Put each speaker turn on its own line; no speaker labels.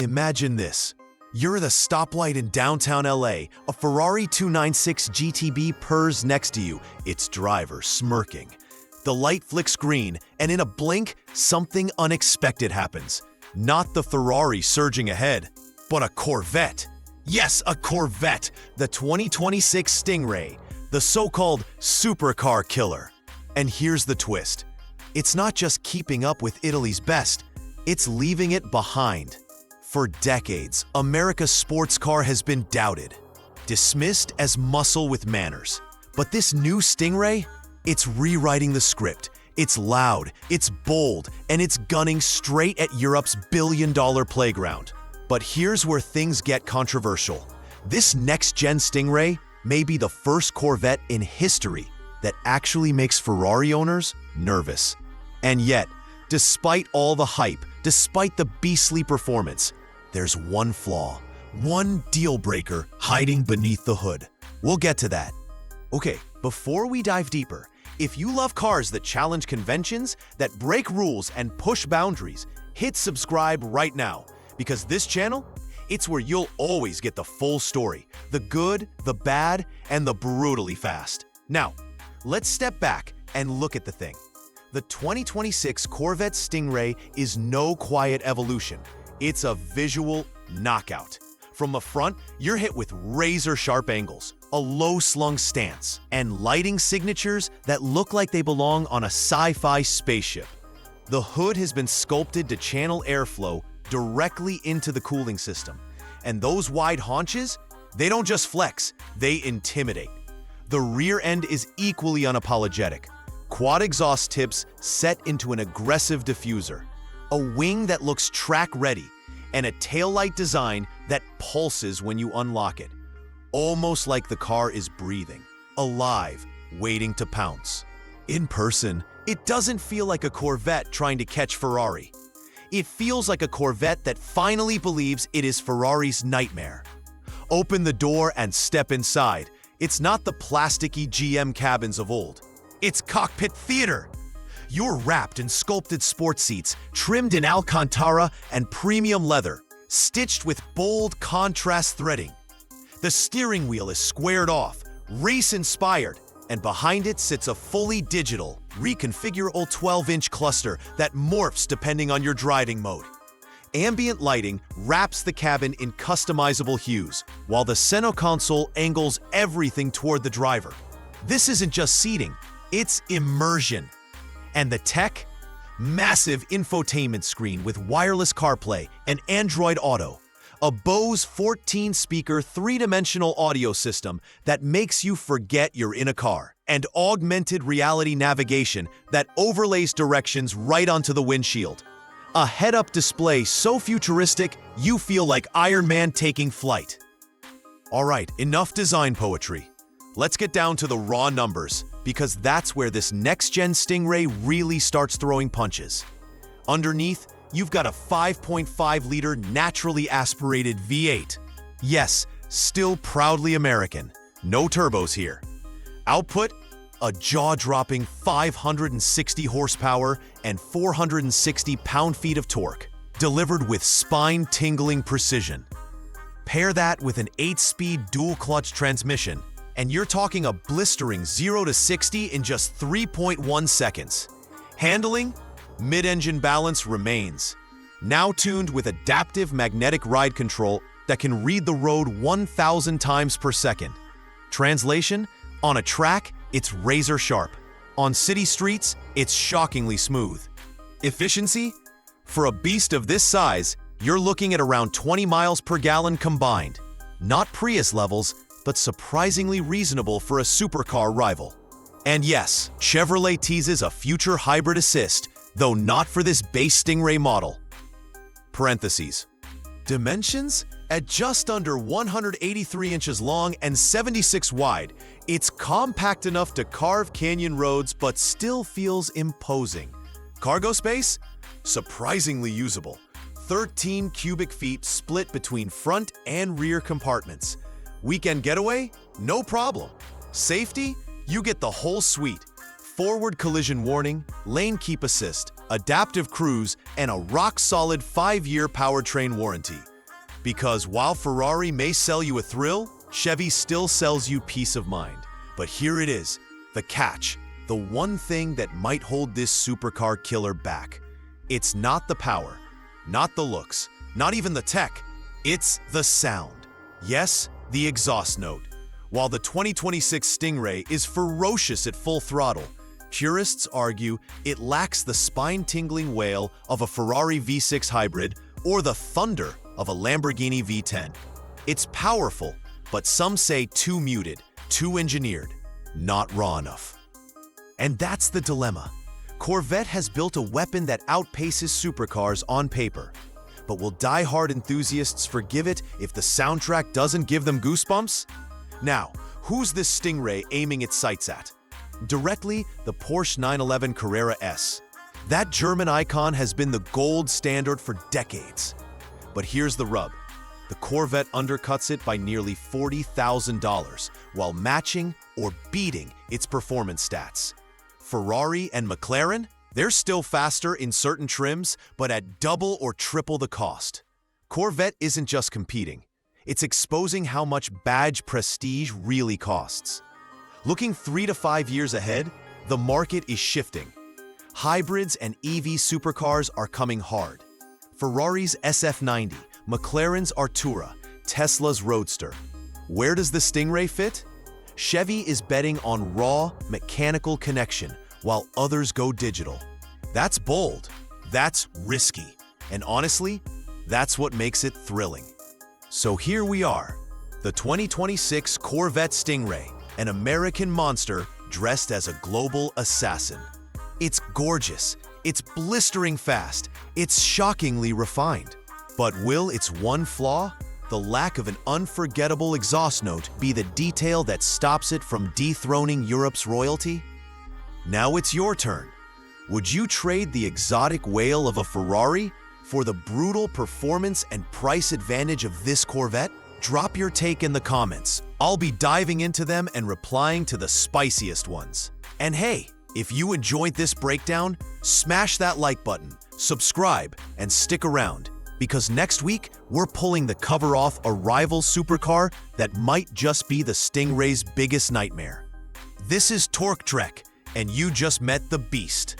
Imagine this. You're at a stoplight in downtown LA. A Ferrari 296 GTB purrs next to you, its driver smirking. The light flicks green, and in a blink, something unexpected happens. Not the Ferrari surging ahead, but a Corvette. Yes, a Corvette, the 2026 Stingray, the so-called supercar killer. And here's the twist. It's not just keeping up with Italy's best, it's leaving it behind. For decades, America's sports car has been doubted, dismissed as muscle with manners. But this new Stingray, it's rewriting the script. It's loud, it's bold, and it's gunning straight at Europe's billion-dollar playground. But here's where things get controversial. This next-gen Stingray may be the first Corvette in history that actually makes Ferrari owners nervous. And yet, despite all the hype, despite the beastly performance, there's one flaw, one deal breaker hiding beneath the hood. We'll get to that. Okay, before we dive deeper, if you love cars that challenge conventions, that break rules and push boundaries, hit subscribe right now, because this channel, it's where you'll always get the full story, the good, the bad, and the brutally fast. Now, let's step back and look at the thing. The 2026 Corvette Stingray is no quiet evolution. It's a visual knockout. From the front, you're hit with razor-sharp angles, a low-slung stance, and lighting signatures that look like they belong on a sci-fi spaceship. The hood has been sculpted to channel airflow directly into the cooling system. And those wide haunches, they don't just flex, they intimidate. The rear end is equally unapologetic. Quad exhaust tips set into an aggressive diffuser, a wing that looks track-ready, and a taillight design that pulses when you unlock it. Almost like the car is breathing, alive, waiting to pounce. In person, it doesn't feel like a Corvette trying to catch Ferrari. It feels like a Corvette that finally believes it is Ferrari's nightmare. Open the door and step inside. It's not the plasticky GM cabins of old. It's cockpit theater. You're wrapped in sculpted sports seats, trimmed in Alcantara and premium leather, stitched with bold contrast threading. The steering wheel is squared off, race-inspired, and behind it sits a fully digital, reconfigurable 12-inch cluster that morphs depending on your driving mode. Ambient lighting wraps the cabin in customizable hues, while the center console angles everything toward the driver. This isn't just seating, it's immersion. And the tech? Massive infotainment screen with wireless CarPlay and Android Auto. A Bose 14-speaker three-dimensional audio system that makes you forget you're in a car. And augmented reality navigation that overlays directions right onto the windshield. A head-up display so futuristic, you feel like Iron Man taking flight. Alright, enough design poetry. Let's get down to the raw numbers, because that's where this next-gen Stingray really starts throwing punches. Underneath, you've got a 5.5-liter naturally aspirated V8. Yes, still proudly American. No turbos here. Output, a jaw-dropping 560 horsepower and 460 pound-feet of torque, delivered with spine-tingling precision. Pair that with an 8-speed dual-clutch transmission, and you're talking a blistering 0 to 60 in just 3.1 seconds. Handling? Mid-engine balance remains. Now tuned with adaptive magnetic ride control that can read the road 1,000 times per second. Translation? On a track, it's razor sharp. On city streets, it's shockingly smooth. Efficiency? For a beast of this size, you're looking at around 20 miles per gallon combined. Not Prius levels, but surprisingly reasonable for a supercar rival. And yes, Chevrolet teases a future hybrid assist, though not for this base Stingray model. Parentheses. Dimensions? At just under 183 inches long and 76 wide, it's compact enough to carve canyon roads but still feels imposing. Cargo space? Surprisingly usable. 13 cubic feet split between front and rear compartments. Weekend getaway? No problem. Safety? You get the whole suite. Forward collision warning, lane keep assist, adaptive cruise, and a rock-solid 5-year powertrain warranty. Because while Ferrari may sell you a thrill, Chevy still sells you peace of mind. But here it is, the catch, the one thing that might hold this supercar killer back. It's not the power, not the looks, not even the tech. It's the sound. Yes, the exhaust note. While the 2026 Stingray is ferocious at full throttle, purists argue it lacks the spine-tingling wail of a Ferrari V6 hybrid or the thunder of a Lamborghini V10. It's powerful, but some say too muted, too engineered, not raw enough. And that's the dilemma. Corvette has built a weapon that outpaces supercars on paper. But will die-hard enthusiasts forgive it if the soundtrack doesn't give them goosebumps? Now, who's this Stingray aiming its sights at? Directly, the Porsche 911 Carrera S. That German icon has been the gold standard for decades. But here's the rub. The Corvette undercuts it by nearly $40,000 while matching or beating its performance stats. Ferrari and McLaren? They're still faster in certain trims, but at double or triple the cost. Corvette isn't just competing. It's exposing how much badge prestige really costs. Looking 3 to 5 years ahead, the market is shifting. Hybrids and EV supercars are coming hard. Ferrari's SF90, McLaren's Artura, Tesla's Roadster. Where does the Stingray fit? Chevy is betting on raw, mechanical connection, while others go digital. That's bold, that's risky, and honestly, that's what makes it thrilling. So here we are, the 2026 Corvette Stingray, an American monster dressed as a global assassin. It's gorgeous, it's blistering fast, it's shockingly refined. But will its one flaw, the lack of an unforgettable exhaust note, be the detail that stops it from dethroning Europe's royalty? Now it's your turn. Would you trade the exotic wail of a Ferrari for the brutal performance and price advantage of this Corvette? Drop your take in the comments. I'll be diving into them and replying to the spiciest ones. And hey, if you enjoyed this breakdown, smash that like button, subscribe, and stick around, because next week, we're pulling the cover off a rival supercar that might just be the Stingray's biggest nightmare. This is Torque Trek, and you just met the beast.